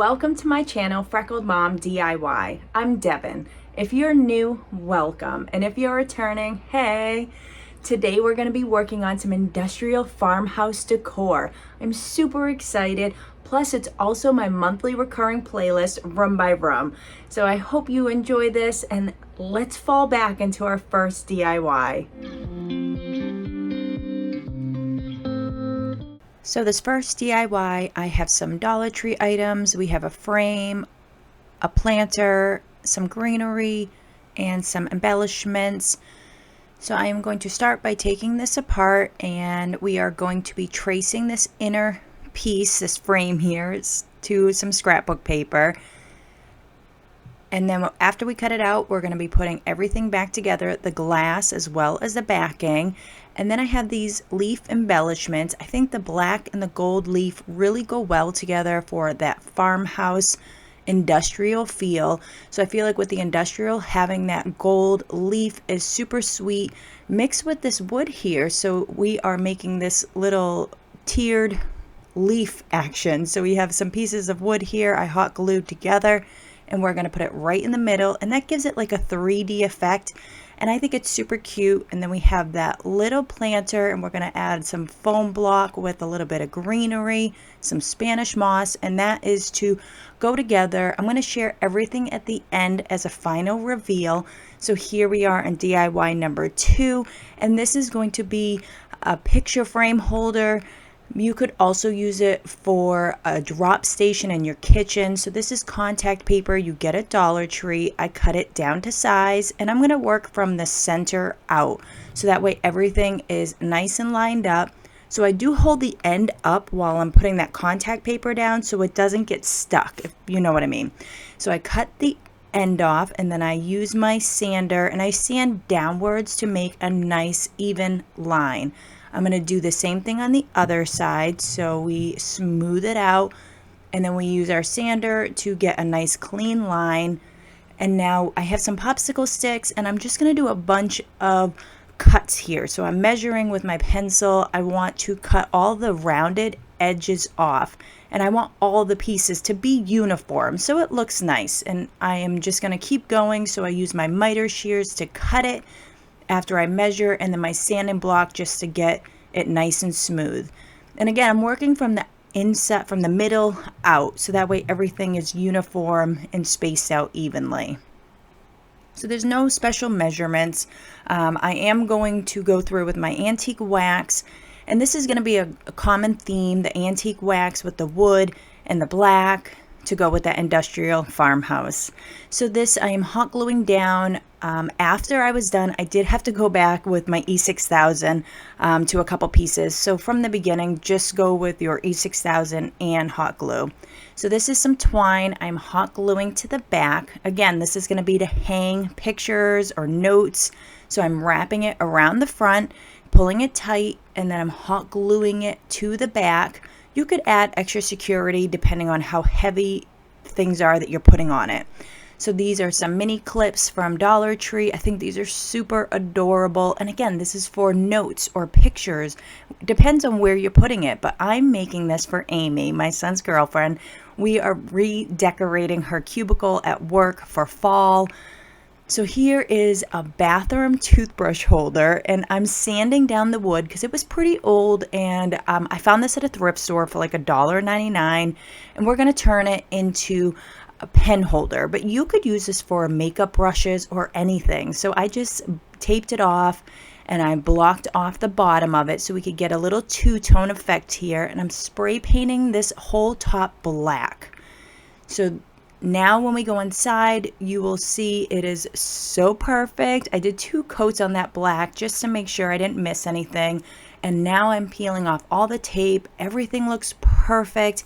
Welcome to my channel, Freckled Mom DIY. I'm Devin. If you're new, welcome. And if you're returning, hey! Today we're going to be working on some industrial farmhouse decor. I'm super excited. Plus, it's also my monthly recurring playlist, room by room. So I hope you enjoy this, and let's fall back into our first DIY. So this first DIY, I have some Dollar Tree items. We have a frame, a planter, some greenery, and some embellishments. So I am going to start by taking this apart, and we are going to be tracing this inner piece, this frame here, to some scrapbook paper. And then after we cut it out, we're going to be putting everything back together, the glass as well as the backing. And then I have these leaf embellishments. I think the black and the gold leaf really go well together for that farmhouse industrial feel. So I feel like with the industrial, having that gold leaf is super sweet mixed with this wood here. So we are making this little tiered leaf action. So we have some pieces of wood here I hot glued together, and we're going to put it right in the middle, and that gives it like a 3D effect, and I think it's super cute. And then we have that little planter, and we're going to add some foam block with a little bit of greenery, some Spanish moss, and that is to go together. I'm going to share everything at the end as a final reveal. So here we are in DIY number 2, and this is going to be a picture frame holder. You could also use it for a drop station in your kitchen. So this is contact paper you get at Dollar Tree. I cut it down to size, and I'm going to work from the center out. So that way everything is nice and lined up. So I do hold the end up while I'm putting that contact paper down so it doesn't get stuck, if you know what I mean. So I cut the end off, and then I use my sander, and I sand downwards to make a nice even line. I'm going to do the same thing on the other side. So we smooth it out, and then we use our sander to get a nice clean line. And now I have some popsicle sticks, and I'm just going to do a bunch of cuts here. So I'm measuring with my pencil. I want to cut all the rounded edges off, and I want all the pieces to be uniform so it looks nice. And I am just going to keep going. So I use my miter shears to cut it after I measure, and then my sanding block just to get it nice and smooth. And again, I'm working from the inside, from the middle out, so that way everything is uniform and spaced out evenly. So there's no special measurements. I am going to go through with my antique wax, and this is going to be a common theme, the antique wax with the wood and the black to go with that industrial farmhouse. So this I am hot gluing down. After I was done, I did have to go back with my E6000 to a couple pieces. So from the beginning, just go with your E6000 and hot glue. So this is some twine I'm hot gluing to the back. Again, this is going to be to hang pictures or notes. So I'm wrapping it around the front, pulling it tight, and then I'm hot gluing it to the back. You could add extra security depending on how heavy things are that you're putting on it. So these are some mini clips from Dollar Tree. I think these are super adorable. And again, this is for notes or pictures. Depends on where you're putting it. But I'm making this for Amy, my son's girlfriend. We are redecorating her cubicle at work for fall. So here is a bathroom toothbrush holder, and I'm sanding down the wood because it was pretty old, and I found this at a thrift store for like $1.99, and we're going to turn it into a pen holder, but you could use this for makeup brushes or anything. So I just taped it off, and I blocked off the bottom of it so we could get a little two-tone effect here, and I'm spray painting this whole top black. So now when we go inside, you will see it is so perfect. I did 2 coats on that black just to make sure I didn't miss anything. And now I'm peeling off all the tape. Everything looks perfect.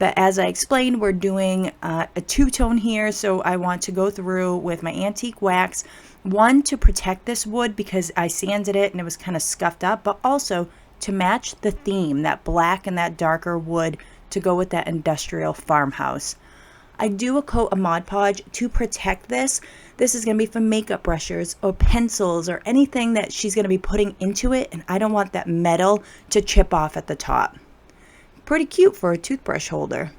But as I explained, we're doing a two-tone here. So I want to go through with my antique wax. One, to protect this wood because I sanded it and it was kind of scuffed up. But also to match the theme, that black and that darker wood to go with that industrial farmhouse. I do a coat of Mod Podge to protect this. This is going to be for makeup brushes or pencils or anything that she's going to be putting into it, and I don't want that metal to chip off at the top. Pretty cute for a toothbrush holder.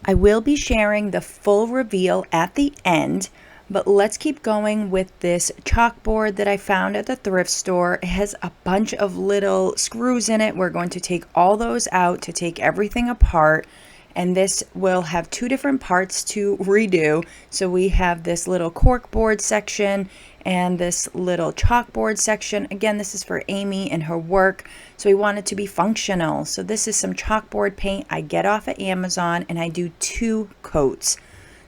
I will be sharing the full reveal at the end, but let's keep going with this chalkboard that I found at the thrift store. It has a bunch of little screws in it. We're going to take all those out to take everything apart. And this will have two different parts to redo. So we have this little corkboard section and this little chalkboard section. Again, this is for Amy and her work. So we want it to be functional. So this is some chalkboard paint I get off of Amazon, and I do 2 coats.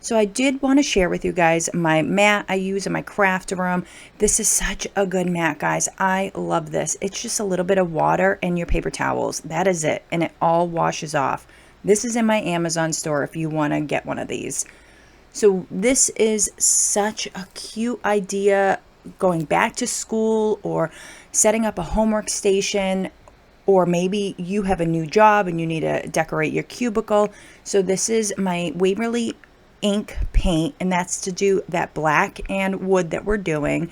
So I did want to share with you guys my mat I use in my craft room. This is such a good mat, guys. I love this. It's just a little bit of water and your paper towels. That is it. And it all washes off. This is in my Amazon store if you want to get one of these. So this is such a cute idea going back to school or setting up a homework station, or maybe you have a new job and you need to decorate your cubicle. So this is my Waverly ink paint, and that's to do that black and wood that we're doing.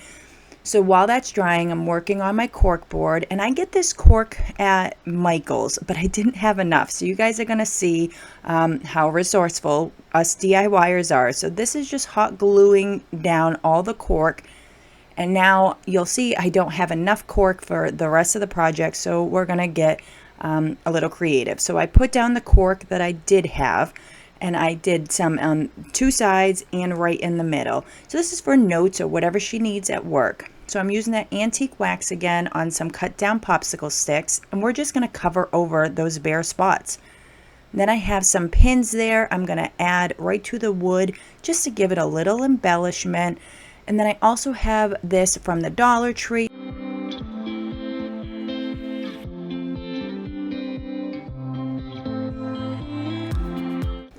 So while that's drying, I'm working on my cork board, and I get this cork at Michael's, but I didn't have enough. So you guys are going to see how resourceful us DIYers are. So this is just hot gluing down all the cork. And now you'll see I don't have enough cork for the rest of the project, so we're going to get a little creative. So I put down the cork that I did have, and I did some on 2 sides and right in the middle. So this is for notes or whatever she needs at work. So I'm using that antique wax again on some cut down popsicle sticks, and we're just going to cover over those bare spots. Then I have some pins there I'm going to add right to the wood just to give it a little embellishment. And then I also have this from the Dollar Tree.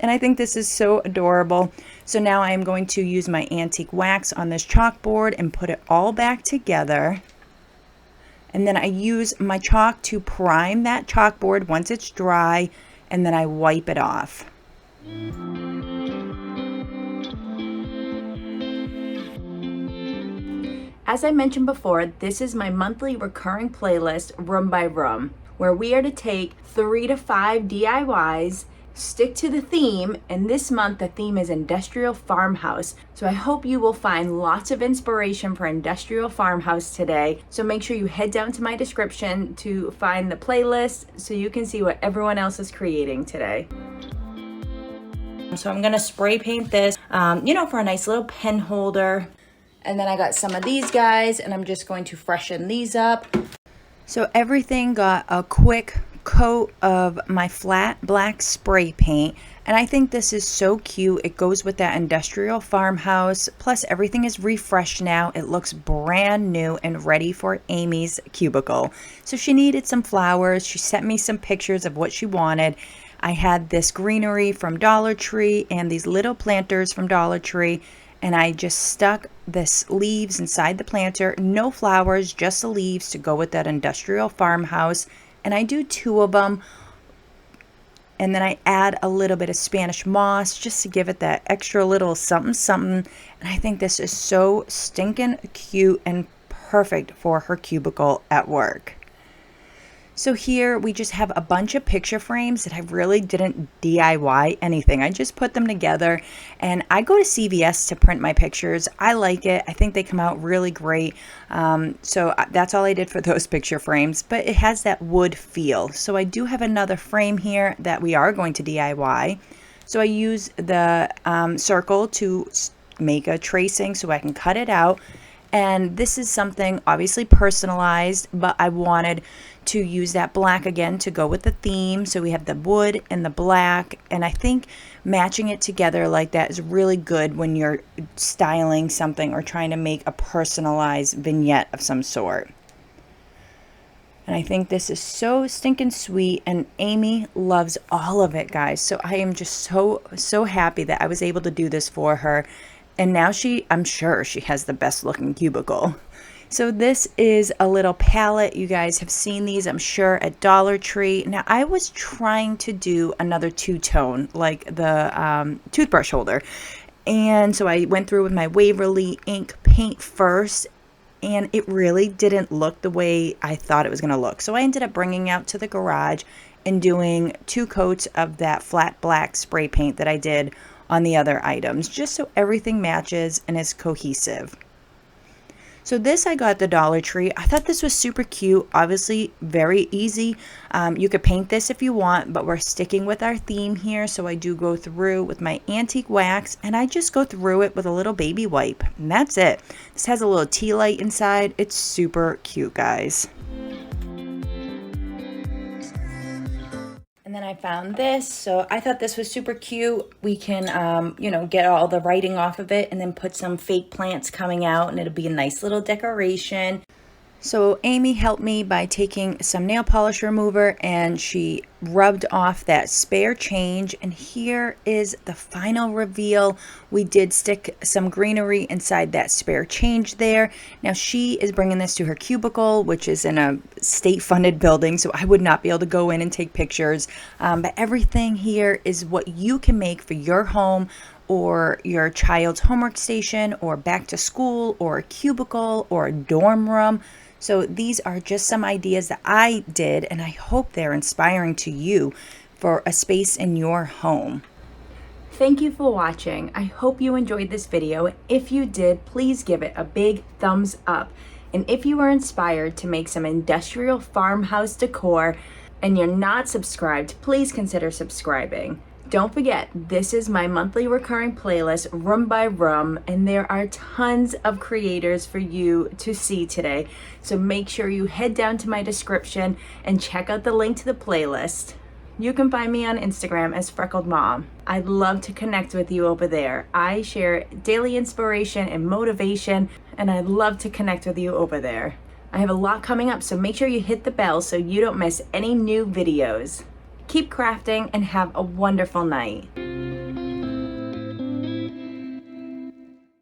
And I think this is so adorable. So now I am going to use my antique wax on this chalkboard and put it all back together. And then I use my chalk to prime that chalkboard once it's dry, and then I wipe it off. As I mentioned before, this is my monthly recurring playlist, Room by Room, where we are to take 3 to 5 DIYs, stick to the theme, and this month the theme is Industrial Farmhouse. So I hope you will find lots of inspiration for Industrial Farmhouse today. So make sure you head down to my description to find the playlist so you can see what everyone else is creating today. So I'm gonna spray paint this, for a nice little pen holder. And then I got some of these guys, and I'm just going to freshen these up. So everything got a quick coat of my flat black spray paint, and I think this is so cute. It goes with that Industrial Farmhouse, plus everything is refreshed now. It looks brand new and ready for Amy's cubicle. So she needed some flowers. She sent me some pictures of what she wanted. I had this greenery from Dollar Tree and these little planters from Dollar Tree, and I just stuck this leaves inside the planter. No flowers, just the leaves to go with that Industrial Farmhouse. And I do 2 of them, and then I add a little bit of Spanish moss just to give it that extra little something something. And I think this is so stinking cute and perfect for her cubicle at work. So here we just have a bunch of picture frames that I really didn't DIY anything. I just put them together, and I go to CVS to print my pictures. I like it. I think they come out really great. So that's all I did for those picture frames, but it has that wood feel. So I do have another frame here that we are going to DIY. So I use the circle to make a tracing so I can cut it out. And this is something obviously personalized, but I wanted to use that black again to go with the theme. So we have the wood and the black, and I think matching it together like that is really good when you're styling something or trying to make a personalized vignette of some sort. And I think this is so stinking sweet, and Amy loves all of it, guys. So I am just so happy that I was able to do this for her. And now I'm sure she has the best looking cubicle. So this is a little palette. You guys have seen these, I'm sure, at Dollar Tree. Now I was trying to do another 2-tone, like the toothbrush holder. And so I went through with my Waverly ink paint first, and it really didn't look the way I thought it was going to look. So I ended up bringing it out to the garage and doing 2 coats of that flat black spray paint that I did on the other items, just so everything matches and is cohesive. So this I got at the Dollar Tree. I thought this was super cute, obviously very easy. You could paint this if you want, but we're sticking with our theme here, so I do go through with my antique wax, and I just go through it with a little baby wipe, and that's it. This has a little tea light inside. It's super cute, guys. And then I found this, so I thought this was super cute. We can, get all the writing off of it and then put some fake plants coming out, and it'll be a nice little decoration. So Amy helped me by taking some nail polish remover, and she rubbed off that spare change, and here is the final reveal. We did stick some greenery inside that spare change there. Now she is bringing this to her cubicle, which is in a state-funded building, so I would not be able to go in and take pictures, but everything here is what you can make for your home or your child's homework station or back to school or a cubicle or a dorm room. So these are just some ideas that I did, and I hope they're inspiring to you for a space in your home. Thank you for watching. I hope you enjoyed this video. If you did, please give it a big thumbs up. And if you were inspired to make some industrial farmhouse decor and you're not subscribed, please consider subscribing. Don't forget, this is my monthly recurring playlist, room by room, and there are tons of creators for you to see today. So make sure you head down to my description and check out the link to the playlist. You can find me on Instagram as Freckled Mom. I'd love to connect with you over there. I share daily inspiration and motivation, and I'd love to connect with you over there. I have a lot coming up, so make sure you hit the bell so you don't miss any new videos. Keep crafting and have a wonderful night.